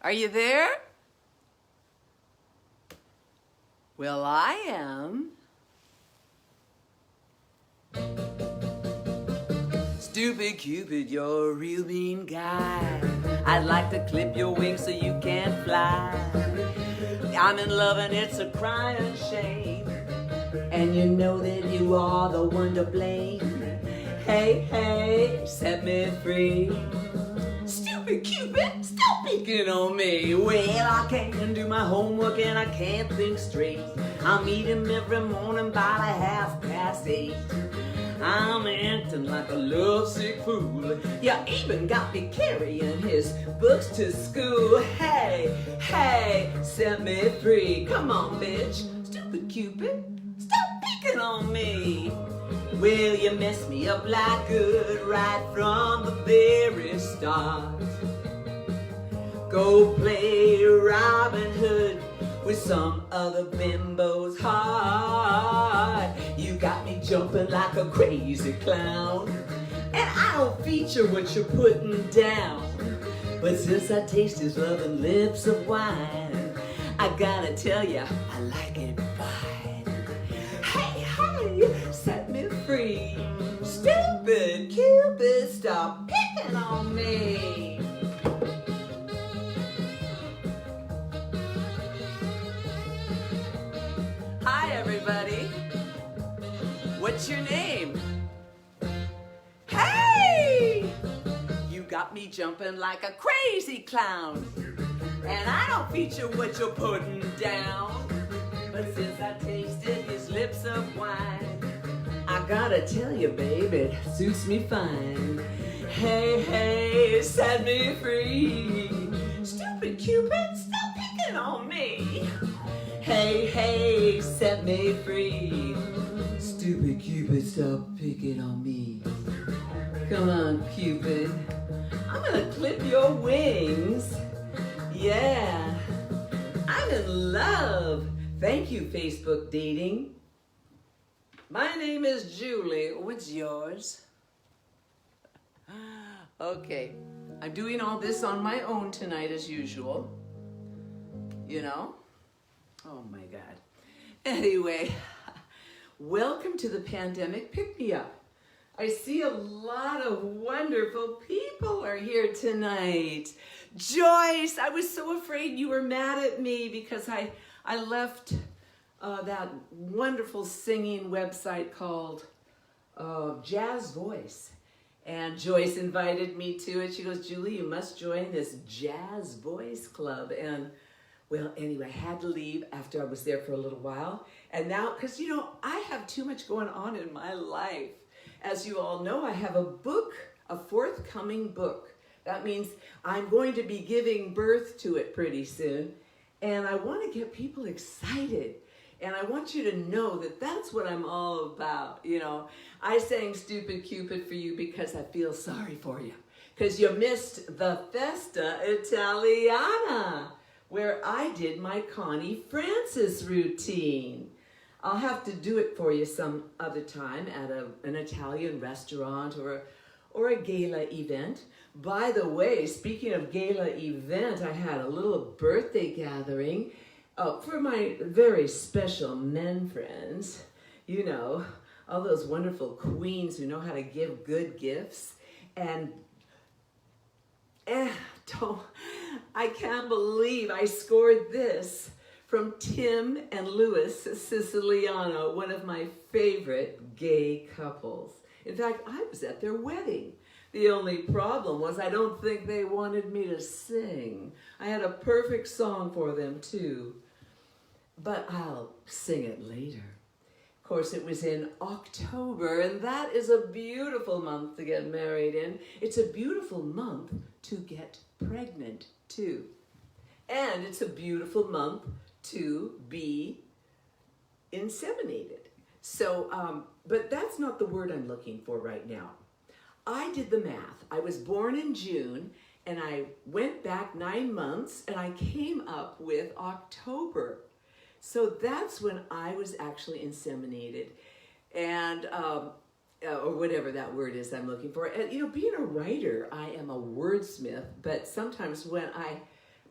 Are you there? Well, I am. Stupid Cupid, you're a real mean guy. I'd like to clip your wings so you can't fly. I'm in love and it's a crying shame, and you know that you are the one to blame. Hey, hey, set me free. Stupid Cupid, stop picking on me. Well, I can't do my homework and I can't think straight. I meet him every morning by 8:30. I'm acting like a lovesick fool. You even got me carrying his books to school. Hey, hey, set me free. Come on, bitch. Stupid Cupid, stop picking on me. Well, you messed me up like good right from the very start. Go play Robin Hood with some other bimbo's heart. You got me jumping like a crazy clown, and I don't feature what you're putting down. But since I taste his loving lips of wine, I gotta tell ya, I like it fine. Hey, hey, set me free. Stupid Cupid, stop picking on me. Hi, everybody. What's your name? Hey! You got me jumping like a crazy clown, and I don't feature what you're putting down. But since I tasted his lips of wine, I gotta tell you, babe, it suits me fine. Hey, hey, set me free. Stupid Cupid, stop picking on me. Hey, hey, set me free. Stupid Cupid, stop picking on me. Come on, Cupid. I'm gonna clip your wings. Yeah, I'm in love. Thank you, Facebook dating. My name is Julie. What's yours? Okay, I'm doing all this on my own tonight as usual. You know? Oh my God. Anyway, welcome to the Pandemic Pick-Me-Up. I see a lot of wonderful people are here tonight. Joyce, I was so afraid you were mad at me because I left that wonderful singing website called Jazz Voice. And Joyce invited me to it. She goes, Julie, you must join this Jazz Voice Club. And well, anyway, I had to leave after I was there for a little while. And now, because, you know, I have too much going on in my life. As you all know, I have a book, a forthcoming book. That means I'm going to be giving birth to it pretty soon. And I want to get people excited. And I want you to know that that's what I'm all about. You know, I sang Stupid Cupid for you because I feel sorry for you. Because you missed the Festa Italiana, where I did my Connie Francis routine. I'll have to do it for you some other time at an Italian restaurant or a gala event. By the way, speaking of gala event, I had a little birthday gathering for my very special men friends. You know, all those wonderful queens who know how to give good gifts. And I can't believe I scored this from Tim and Louis Siciliano, one of my favorite gay couples. In fact, I was at their wedding. The only problem was I don't think they wanted me to sing. I had a perfect song for them too, but I'll sing it later. Of course, it was in October, and that is a beautiful month to get married in. It's a beautiful month to get pregnant too. And it's a beautiful month to be inseminated. So, but that's not the word I'm looking for right now. I did the math. I was born in June, and I went back 9 months, and I came up with October. So that's when I was actually inseminated, and or whatever that word is I'm looking for. And you know, being a writer, I am a wordsmith, but sometimes when I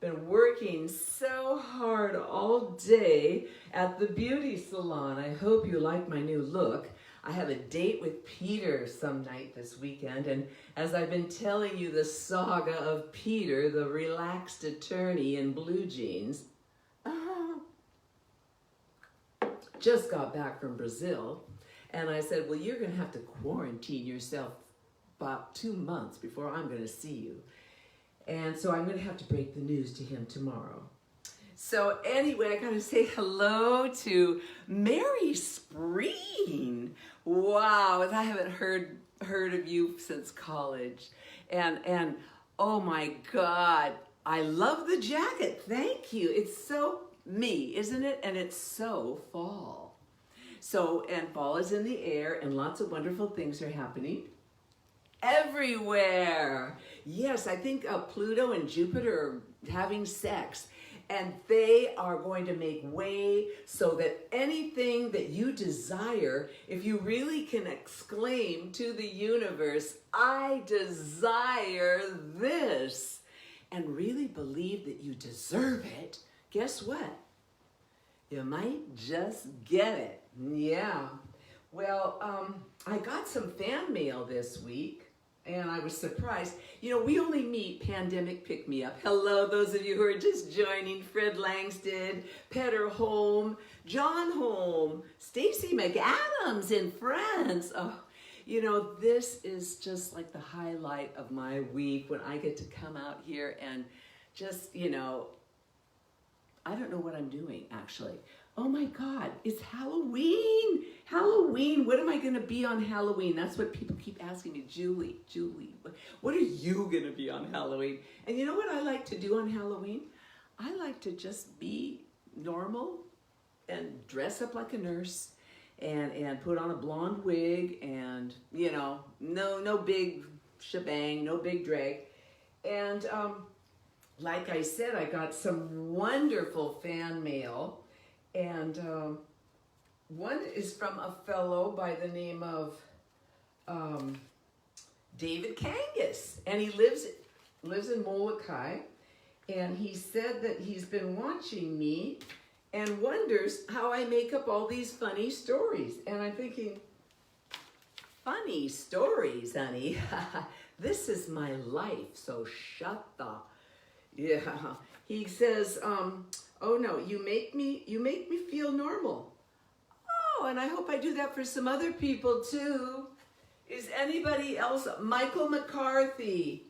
Been working so hard all day at the beauty salon. I hope you like my new look. I have a date with Peter some night this weekend, and as I've been telling you the saga of Peter, the relaxed attorney in blue jeans, just got back from Brazil, and I said, well, you're going to have to quarantine yourself about 2 months before I'm going to see you. And so I'm going to have to break the news to him tomorrow. So anyway, I got to say hello to Mary Spreen. Wow, I haven't heard of you since college. And oh my God, I love the jacket. Thank you. It's so me, isn't it? And it's so fall. And fall is in the air and lots of wonderful things are happening everywhere. Yes, I think Pluto and Jupiter are having sex, and they are going to make way so that anything that you desire, if you really can exclaim to the universe, I desire this, and really believe that you deserve it, guess what? You might just get it. Yeah. Well, I got some fan mail this week, and I was surprised. You know, we only meet Pandemic Pick Me Up. Hello, those of you who are just joining. Fred Langsted, Petter Holm, John Holm, Stacy McAdams in France. Oh, you know, this is just like the highlight of my week when I get to come out here and just, you know, I don't know what I'm doing, actually. Oh my God, it's Halloween. Halloween, what am I gonna be on Halloween? That's what people keep asking me. Julie, what are you gonna be on Halloween? And you know what I like to do on Halloween? I like to just be normal and dress up like a nurse and put on a blonde wig and, you know, no big shebang, no big drag. And like I said, I got some wonderful fan mail. And one is from a fellow by the name of David Kangas, and he lives in Molokai, and he said that he's been watching me and wonders how I make up all these funny stories. And I'm thinking, funny stories, honey? This is my life, so shut the... Yeah. He says, oh no, you make me feel normal. Oh, and I hope I do that for some other people too. Is anybody else? Michael McCarthy,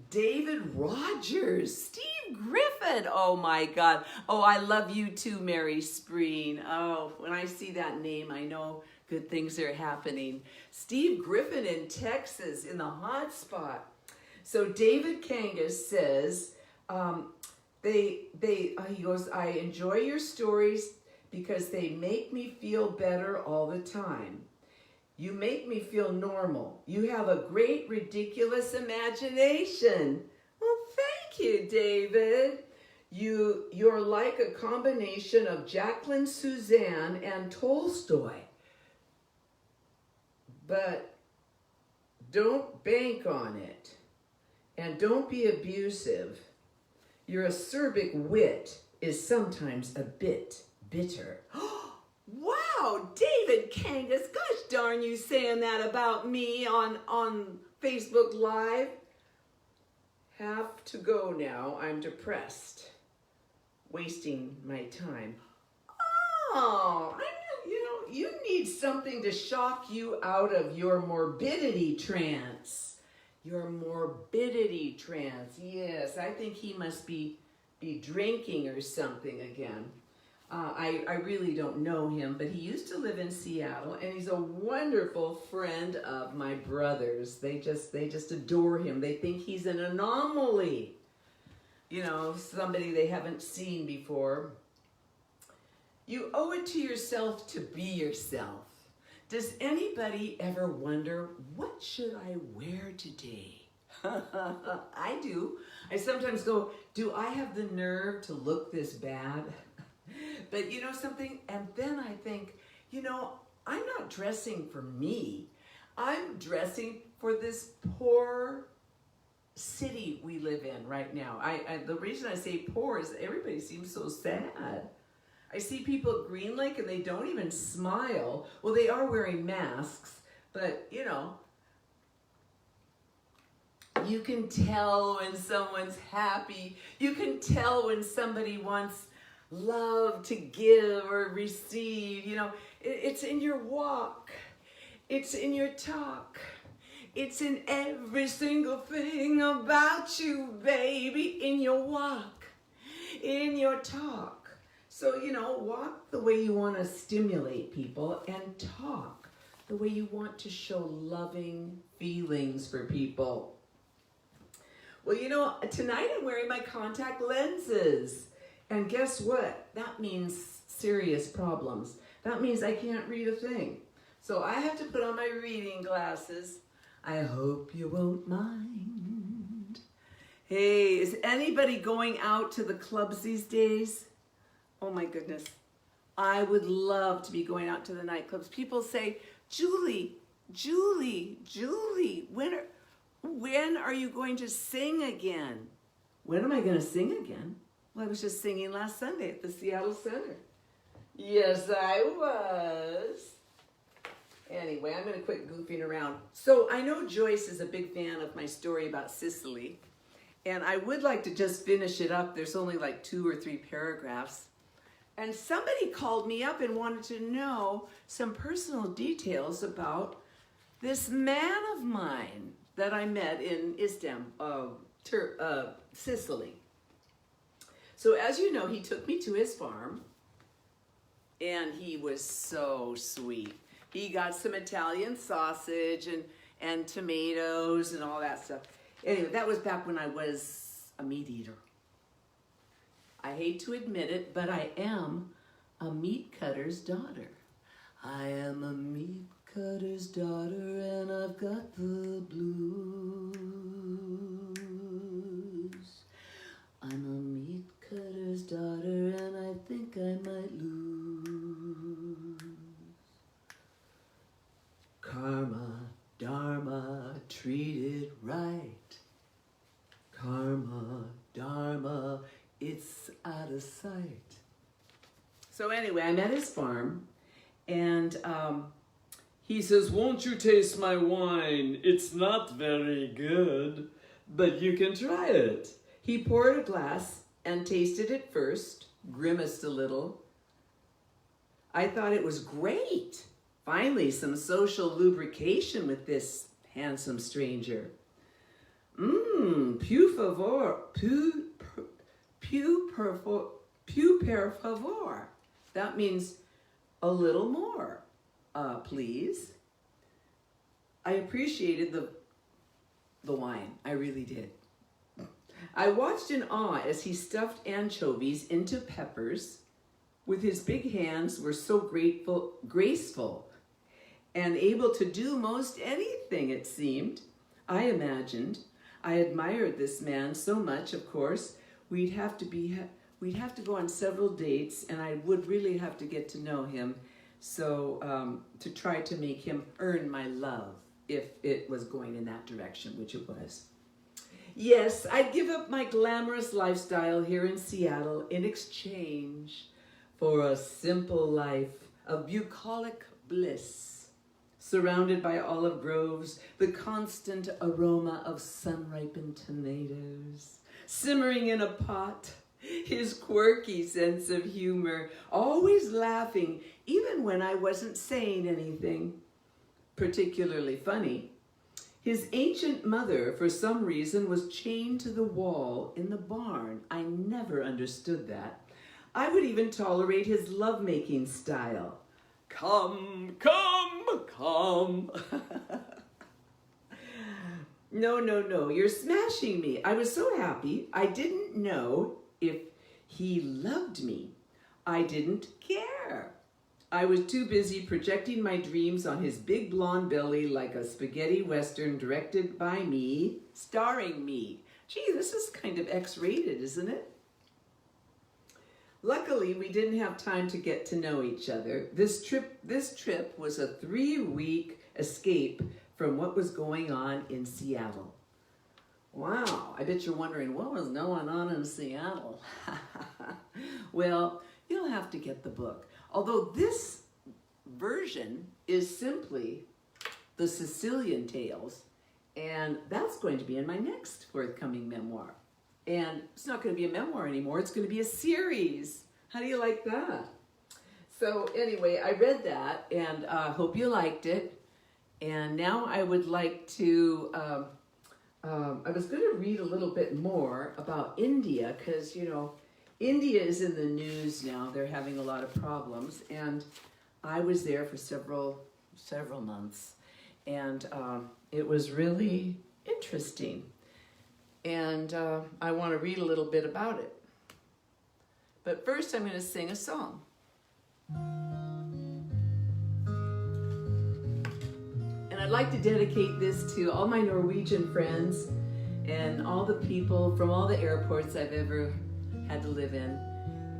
David Rogers, Steve Griffin. Oh my God. Oh, I love you too, Mary Spreen. Oh, when I see that name, I know good things are happening. Steve Griffin in Texas, in the hot spot. So David Kangas says, he goes, I enjoy your stories because they make me feel better all the time. You make me feel normal. You have a great, ridiculous imagination. Well, thank you, David. You're like a combination of Jacqueline Suzanne and Tolstoy. But don't bank on it. And don't be abusive. Your acerbic wit is sometimes a bit bitter. Wow, David Kangas, gosh darn you saying that about me on Facebook Live. Have to go now, I'm depressed. Wasting my time. Oh, you need something to shock you out of your morbidity trance. Your morbidity trance, yes. I think he must be drinking or something again. I really don't know him, but he used to live in Seattle, and he's a wonderful friend of my brother's. They just adore him. They think he's an anomaly. You know, somebody they haven't seen before. You owe it to yourself to be yourself. Does anybody ever wonder, what should I wear today? I do. I sometimes go, do I have the nerve to look this bad? But you know something? And then I think, you know, I'm not dressing for me. I'm dressing for this poor city we live in right now. The reason I say poor is everybody seems so sad. I see people at Green Lake and they don't even smile. Well, they are wearing masks, but you know, you can tell when someone's happy. You can tell when somebody wants love to give or receive. You know, it's in your walk. It's in your talk. It's in every single thing about you, baby. In your walk, in your talk. So, you know, walk the way you want to stimulate people and talk the way you want to show loving feelings for people. Well, you know, tonight I'm wearing my contact lenses. And guess what? That means serious problems. That means I can't read a thing. So I have to put on my reading glasses. I hope you won't mind. Hey, is anybody going out to the clubs these days? Oh my goodness. I would love to be going out to the nightclubs. People say, Julie, when are you going to sing again? When am I going to sing again? Well, I was just singing last Sunday at the Seattle Center. Yes, I was. Anyway, I'm going to quit goofing around. So I know Joyce is a big fan of my story about Sicily, and I would like to just finish it up. There's only like 2 or 3 paragraphs. And somebody called me up and wanted to know some personal details about this man of mine that I met in Sicily. So as you know, he took me to his farm, and he was so sweet. He got some Italian sausage and tomatoes and all that stuff. Anyway, that was back when I was a meat eater. I hate to admit it, but I am a meat cutter's daughter. I am a meat cutter's daughter, and I've got the blues. I'm a meat cutter's daughter, and I think I might lose. Karma, dharma, treat it right. Karma, dharma, it's out of sight. So anyway, I'm at his farm, and he says, won't you taste my wine? It's not very good, but you can try it. He poured a glass and tasted it first, grimaced a little. I thought it was great. Finally, some social lubrication with this handsome stranger. Più per favor. That means a little more, please. I appreciated the wine. I really did. I watched in awe as he stuffed anchovies into peppers. With his big hands were so graceful, and able to do most anything, it seemed. I imagined. I admired this man so much, of course. We'd have to go on several dates, and I would really have to get to know him, so to try to make him earn my love, if it was going in that direction, which it was. Yes, I'd give up my glamorous lifestyle here in Seattle in exchange for a simple life of bucolic bliss, surrounded by olive groves, the constant aroma of sun-ripened tomatoes, simmering in a pot, his quirky sense of humor, always laughing, even when I wasn't saying anything particularly funny. His ancient mother, for some reason, was chained to the wall in the barn. I never understood that. I would even tolerate his lovemaking style. Come, come, come. No, you're smashing me. I was so happy. I didn't know if he loved me. I didn't care. I was too busy projecting my dreams on his big blonde belly like a spaghetti western directed by me, starring me. Gee, this is kind of X-rated, isn't it? Luckily, we didn't have time to get to know each other. This trip was a 3-week escape from what was going on in Seattle. Wow, I bet you're wondering what was going on in Seattle. Well, you'll have to get the book. Although this version is simply the Sicilian Tales, and that's going to be in my next forthcoming memoir. And it's not going to be a memoir anymore, it's going to be a series. How do you like that? So anyway, I read that and hope you liked it. And now I would like to, I was going to read a little bit more about India because, you know, India is in the news now. They're having a lot of problems. And I was there for several months. And it was really interesting. And I want to read a little bit about it. But first I'm going to sing a song. And I'd like to dedicate this to all my Norwegian friends and all the people from all the airports I've ever had to live in.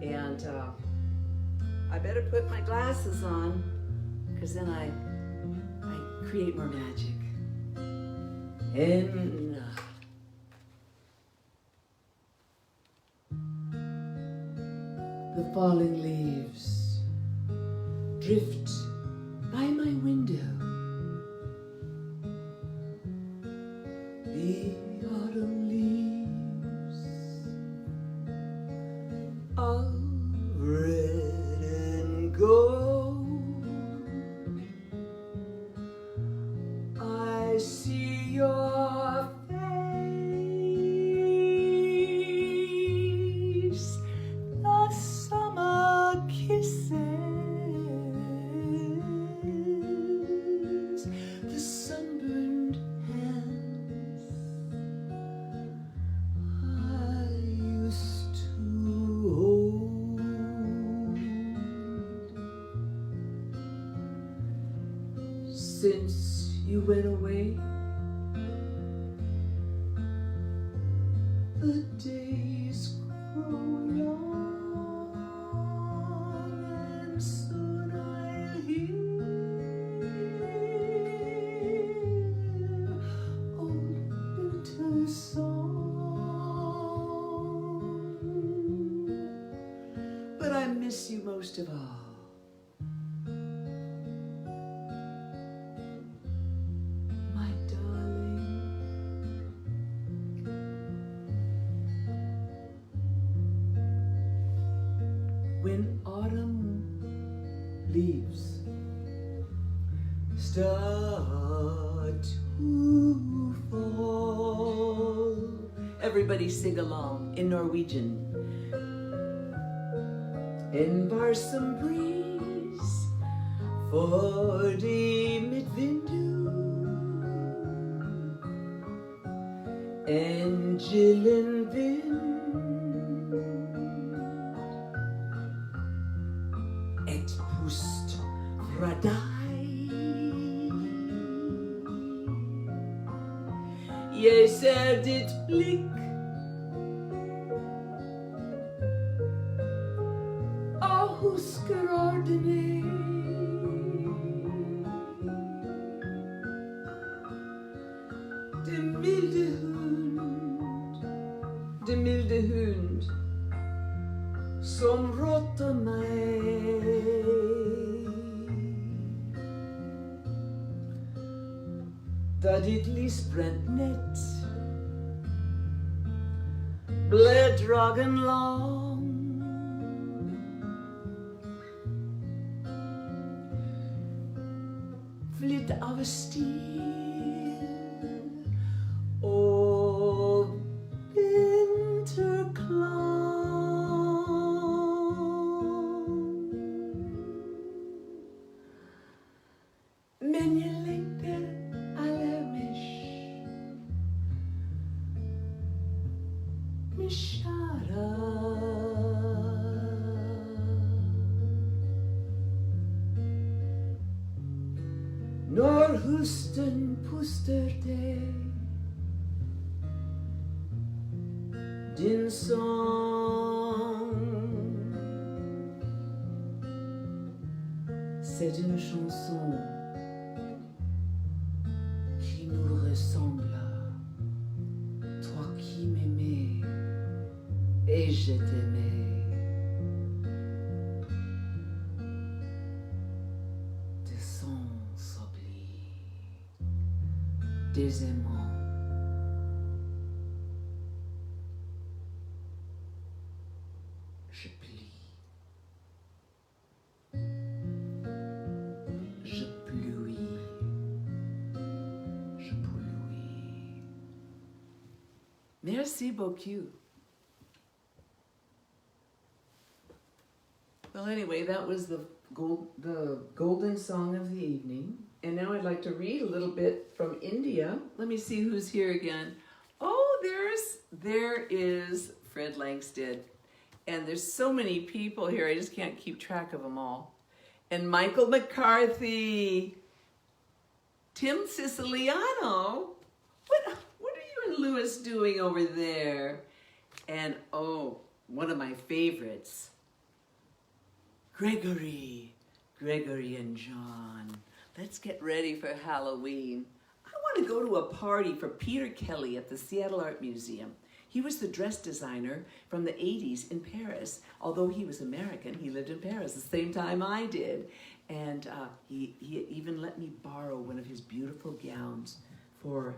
And I better put my glasses on because then I create more magic. And the falling leaves drift by my window. The autumn leaves are red and gold. I see your face, the summer kisses, the sunburned hands I used to hold. Since you went away, the days grow long, and soon I'll hear old winter song. But I miss you most of all. When autumn leaves start to fall, everybody sing along in Norwegian. En varsom breeze for de midvindu, en gillen vind et pust fra deg. Jeg ser ditt blikk og husker ordene. Det milde hund som rådde meg. Da ditt lysbrent nett ble dragen lang, flytt av stil og vinterklang. Men jeg lengter med kjære. Når husten puster deg din sang, c'est une chanson qui nous ressemble et je t'aimais. Des sons s'oublient, des aimants. Je plie, je pluie, je pluie. Merci beaucoup. Well, anyway, that was the golden song of the evening. And now I'd like to read a little bit from India. Let me see who's here again. Oh, there is Fred Langsted. And there's so many people here, I just can't keep track of them all. And Michael McCarthy, Tim Siciliano. What are you and Louis doing over there? And oh, one of my favorites, Gregory and John. Let's get ready for Halloween. I want to go to a party for Peter Kelly at the Seattle Art Museum. He was the dress designer from the 80s in Paris. Although he was American, he lived in Paris the same time I did. And he even let me borrow one of his beautiful gowns for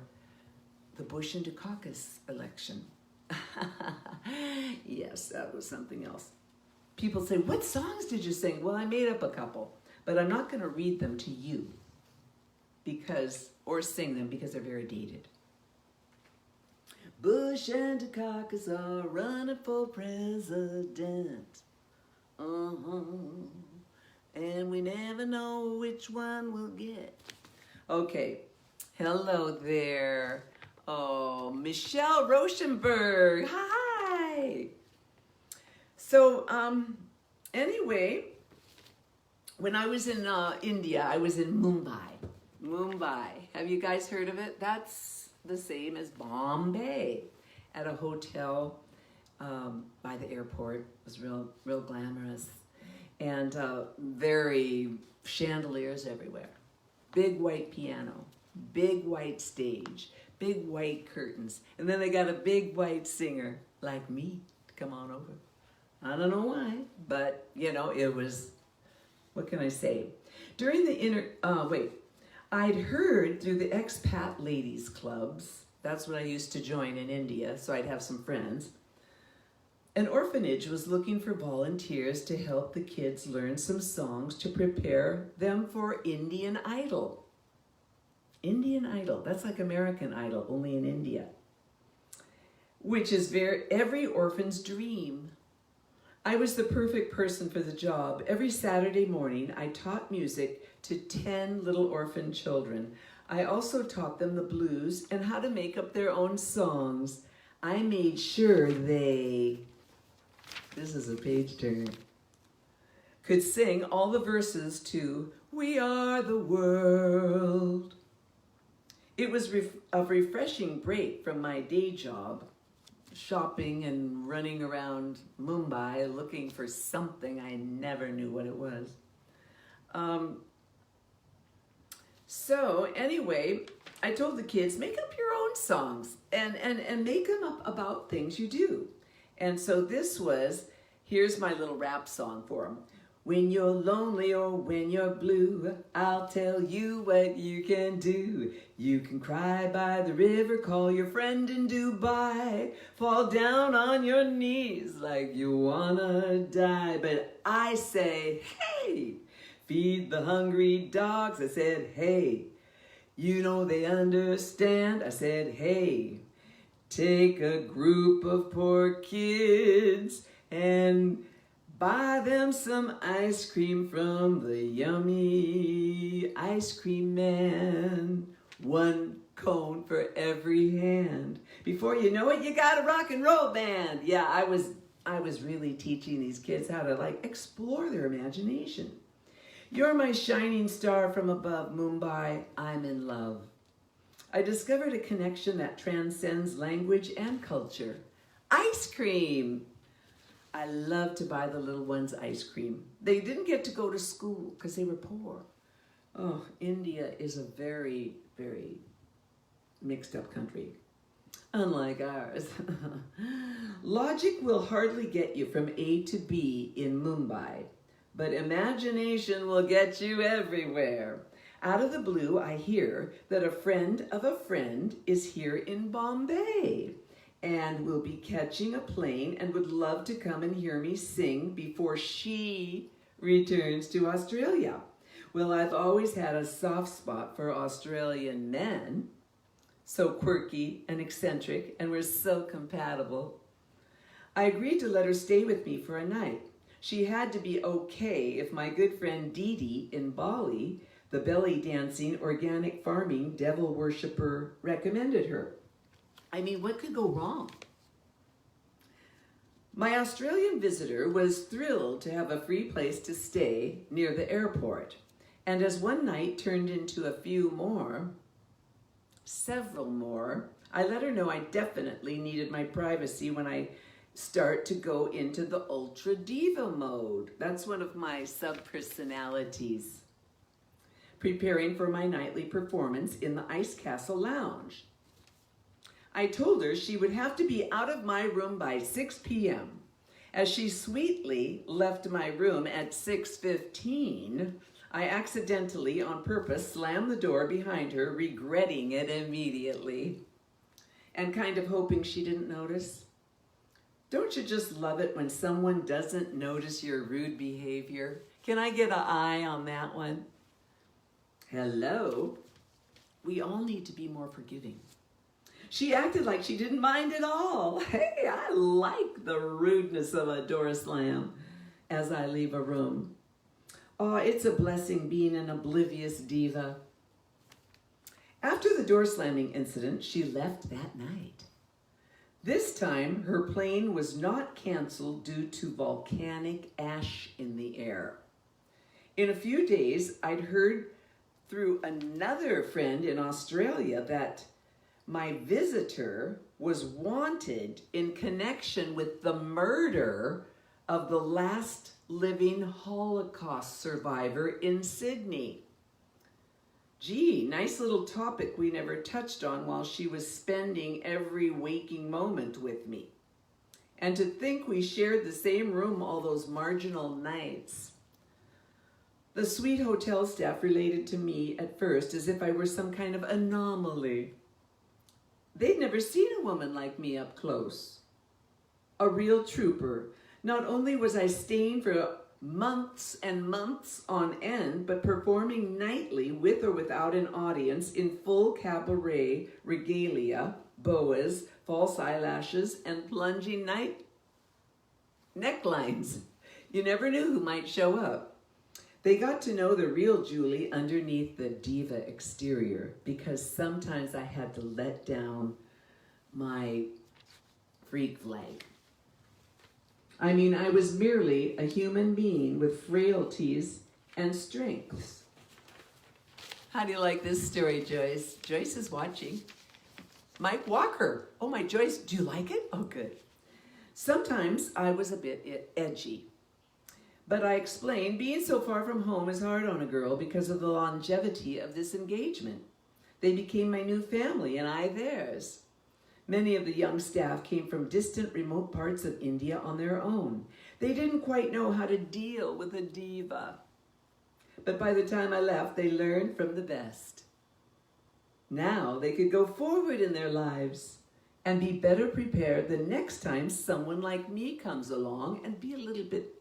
the Bush and Dukakis election. Yes, that was something else. People say, what songs did you sing? Well, I made up a couple, but I'm not going to read them to you or sing them because they're very dated. Bush and Dukakis are running for president. And we never know which one we'll get. Okay, hello there. Oh, Michelle Rauschenberg, hi. So, anyway, when I was in India, I was in Mumbai. Have you guys heard of it? That's the same as Bombay, at a hotel by the airport. It was real glamorous, and very chandeliers everywhere. Big white piano, big white stage, big white curtains, and then they got a big white singer like me to come on over. I don't know why, but you know, it was, what can I say? During the I'd heard through the expat ladies clubs, that's what I used to join in India, so I'd have some friends. An orphanage was looking for volunteers to help the kids learn some songs to prepare them for Indian Idol. Indian Idol, that's like American Idol, only in India. Which is every orphan's dream. I was the perfect person for the job. Every Saturday morning, I taught music to 10 little orphan children. I also taught them the blues and how to make up their own songs. I made sure this is a page turn, could sing all the verses to We Are the World. It was a refreshing break from my day job, shopping and running around Mumbai looking for something I never knew what it was. So anyway, I told the kids, make up your own songs and make them up about things you do. And so here's my little rap song for them. When you're lonely or when you're blue, I'll tell you what you can do. You can cry by the river, call your friend in Dubai, fall down on your knees like you wanna die. But I say, hey, feed the hungry dogs. I said, hey, you know they understand. I said, hey, take a group of poor kids and buy them some ice cream from the yummy ice cream man. 1 cone for every hand. Before you know it, you got a rock and roll band. Yeah, I was really teaching these kids how to explore their imagination. You're my shining star from above, Mumbai, I'm in love. I discovered a connection that transcends language and culture. Ice cream. I love to buy the little ones ice cream. They didn't get to go to school because they were poor. Oh, India is a very, very mixed up country. unlike ours. Logic will hardly get you from A to B in Mumbai, but imagination will get you everywhere. Out of the blue, I hear that a friend of a friend is here in Bombay and will be catching a plane and would love to come and hear me sing before she returns to Australia. Well, I've always had a soft spot for Australian men, so quirky and eccentric, and we're so compatible. I agreed to let her stay with me for a night. She had to be okay if my good friend Dee Dee in Bali, the belly dancing, organic farming devil worshiper, recommended her. I mean, what could go wrong? My Australian visitor was thrilled to have a free place to stay near the airport. And as one night turned into a few more, several more, I let her know I definitely needed my privacy when I start to go into the ultra diva mode. That's one of my sub-personalities. Preparing for my nightly performance in the Ice Castle Lounge. I told her she would have to be out of my room by 6 p.m. As she sweetly left my room at 6:15, I accidentally, on purpose, slammed the door behind her, regretting it immediately, and kind of hoping she didn't notice. Don't you just love it when someone doesn't notice your rude behavior? Can I get an eye on that one? Hello? We all need to be more forgiving. She acted like she didn't mind at all. Hey, I like the rudeness of a door slam as I leave a room. Oh, it's a blessing being an oblivious diva. After the door slamming incident, she left that night. This time, her plane was not canceled due to volcanic ash in the air. In a few days, I'd heard through another friend in Australia that my visitor was wanted in connection with the murder of the last living Holocaust survivor in Sydney. Gee, nice little topic we never touched on while she was spending every waking moment with me. And to think we shared the same room all those marginal nights. The sweet hotel staff related to me at first as if I were some kind of anomaly. They'd never seen a woman like me up close. A real trooper. Not only was I staying for months and months on end, but performing nightly with or without an audience in full cabaret regalia, boas, false eyelashes, and plunging necklines. You never knew who might show up. They got to know the real Julie underneath the diva exterior because sometimes I had to let down my freak flag. I mean, I was merely a human being with frailties and strengths. How do you like this story, Joyce? Joyce is watching. Mike Walker. Oh, my Joyce, do you like it? Oh, good. Sometimes I was a bit edgy. But I explained, being so far from home is hard on a girl because of the longevity of this engagement. They became my new family and I theirs. Many of the young staff came from distant, remote parts of India on their own. They didn't quite know how to deal with a diva. But by the time I left, they learned from the best. Now they could go forward in their lives and be better prepared the next time someone like me comes along and be a little bit,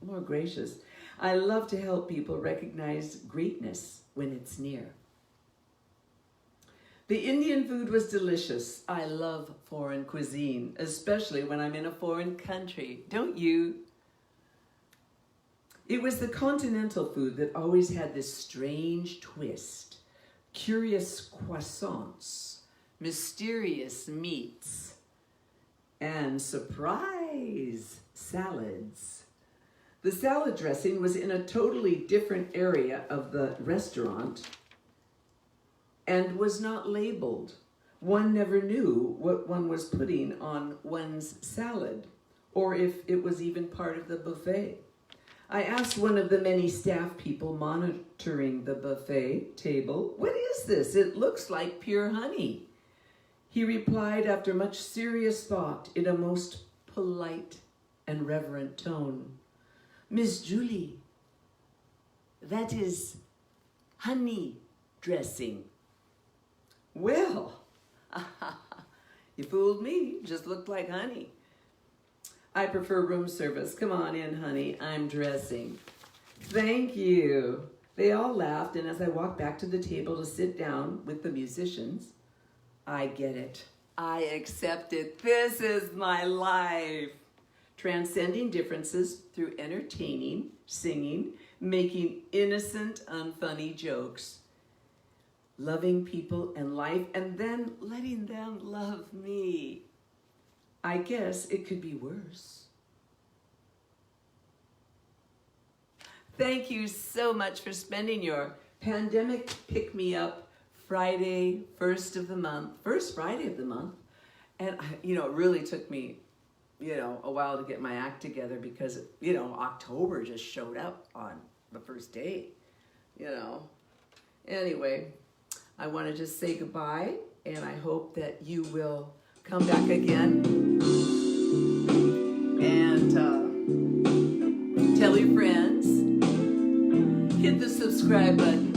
more gracious. I love to help people recognize greatness when it's near. The Indian food was delicious. I love foreign cuisine, especially when I'm in a foreign country. Don't you? It was the continental food that always had this strange twist. Curious croissants, mysterious meats, and surprise salads. The salad dressing was in a totally different area of the restaurant and was not labeled. One never knew what one was putting on one's salad, or if it was even part of the buffet. I asked one of the many staff people monitoring the buffet table, "What is this? It looks like pure honey." He replied after much serious thought in a most polite and reverent tone, "Miss Julie, that is honey dressing." Well, you fooled me. Just looked like honey. "I prefer room service. Come on in, honey. I'm dressing." "Thank you." They all laughed, and as I walked back to the table to sit down with the musicians, I get it. I accept it. This is my life. Transcending differences through entertaining, singing, making innocent, unfunny jokes, loving people and life, and then letting them love me. I guess it could be worse. Thank you so much for spending your pandemic pick-me-up Friday, first Friday of the month. And, it really took me, a while to get my act together because, October just showed up on the first day, Anyway, I want to just say goodbye, and I hope that you will come back again and tell your friends, hit the subscribe button,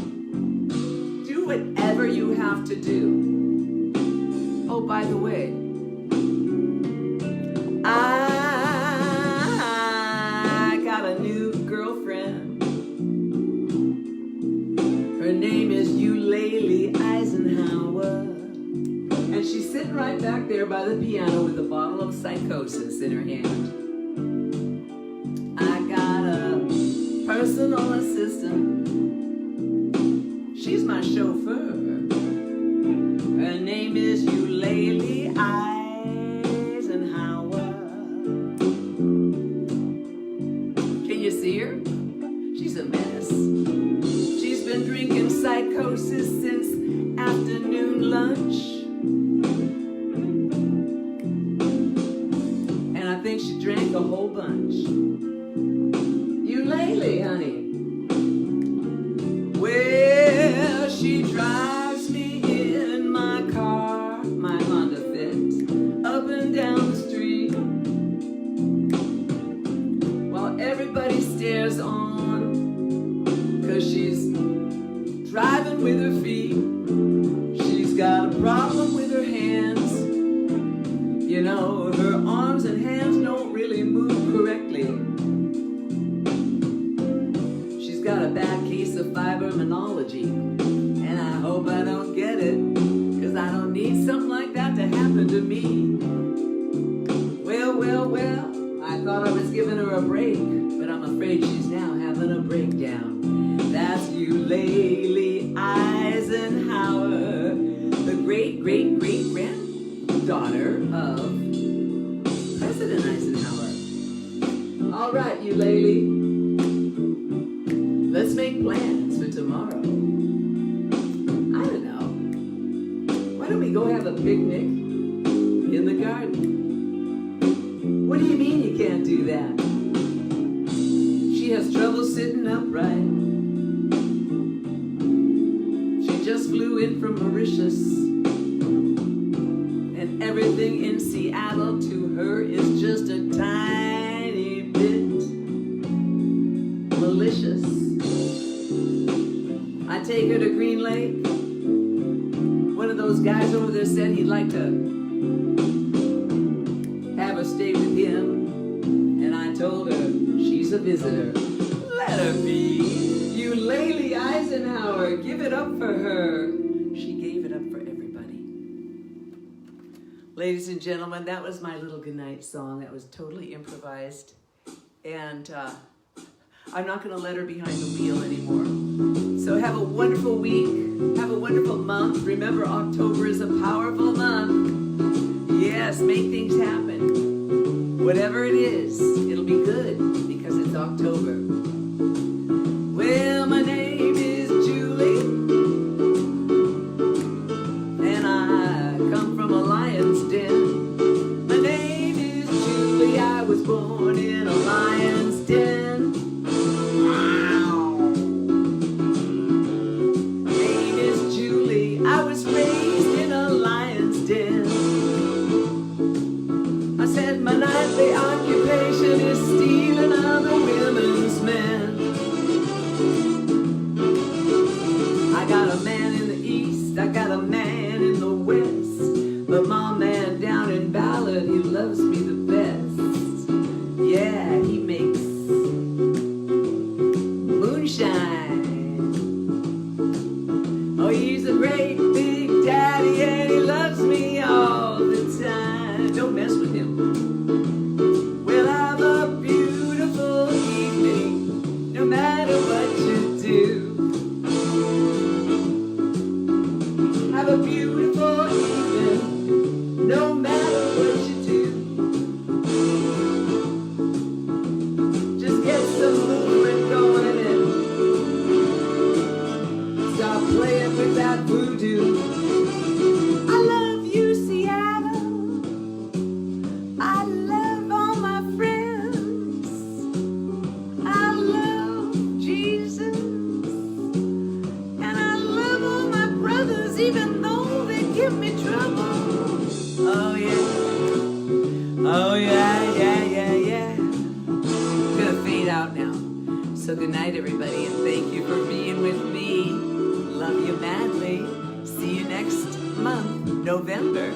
do whatever you have to do. Oh, by the way, I got a new girlfriend. Her name is Julie Eisenhower, and she's sitting right back there by the piano with a bottle of Psychosis in her hand. I got a personal assistant. She's my chauffeur. Her name is Julie Eisenhower. Can you see her? She's a mess. She's been drinking Psychosis since afternoon lunch. And I think she drank a whole bunch. Julie, honey. Well, she drives me in my car, my Honda Fit, up and down the street, while everybody stares on, 'cause she's driving with her feet. She's got a problem with her hands. Her arms and hands don't really move correctly. She's got a bad case of fibromyalgia, and I hope I don't get it, 'cause I don't need something like that to happen to me. Well, I thought I was giving her a break, but I'm afraid she's now having a breakdown. That's Julie Eisenhower, the great-great-great-granddaughter of President Eisenhower. All right, Julie, let's make plans for tomorrow. I don't know. Why don't we go have a picnic in the garden? What do you mean you can't do that? She has trouble sitting upright. She just flew in from Mauritius, and everything in Seattle to her is just a tiny bit malicious. I take her to Green Lake. One of those guys over there said he'd like to have her stay with him, and I told her she's a visitor. Let her be. Julie Eisenhower, give it up for her. She gave it up for everybody. Ladies and gentlemen, that was my little goodnight song. That was totally improvised, and I'm not going to let her behind the wheel anymore. So have a wonderful week. Have a wonderful month. Remember, October is a powerful month. Yes, make things happen. Whatever it is, it'll be good because it's October. Well, my name is Julie, and I come from a lion's den. My name is Julie. I was born in a lion's den. I was raised in a lion's den. Oh, he's a great big daddy and he loves me all the time. Don't mess with him. We'll have a beautiful evening, no matter what you do. Have a beautiful evening, no matter what you do. Just get some movement going and stop playing with that voodoo. I love you, Seattle. I love all my friends. I love Jesus. And I love all my brothers, even though they give me trouble. Oh yeah. Oh yeah, yeah, yeah, yeah. I'm gonna fade out now. So good night, everybody, and thank you for being with me. Love you madly. See you next month, November.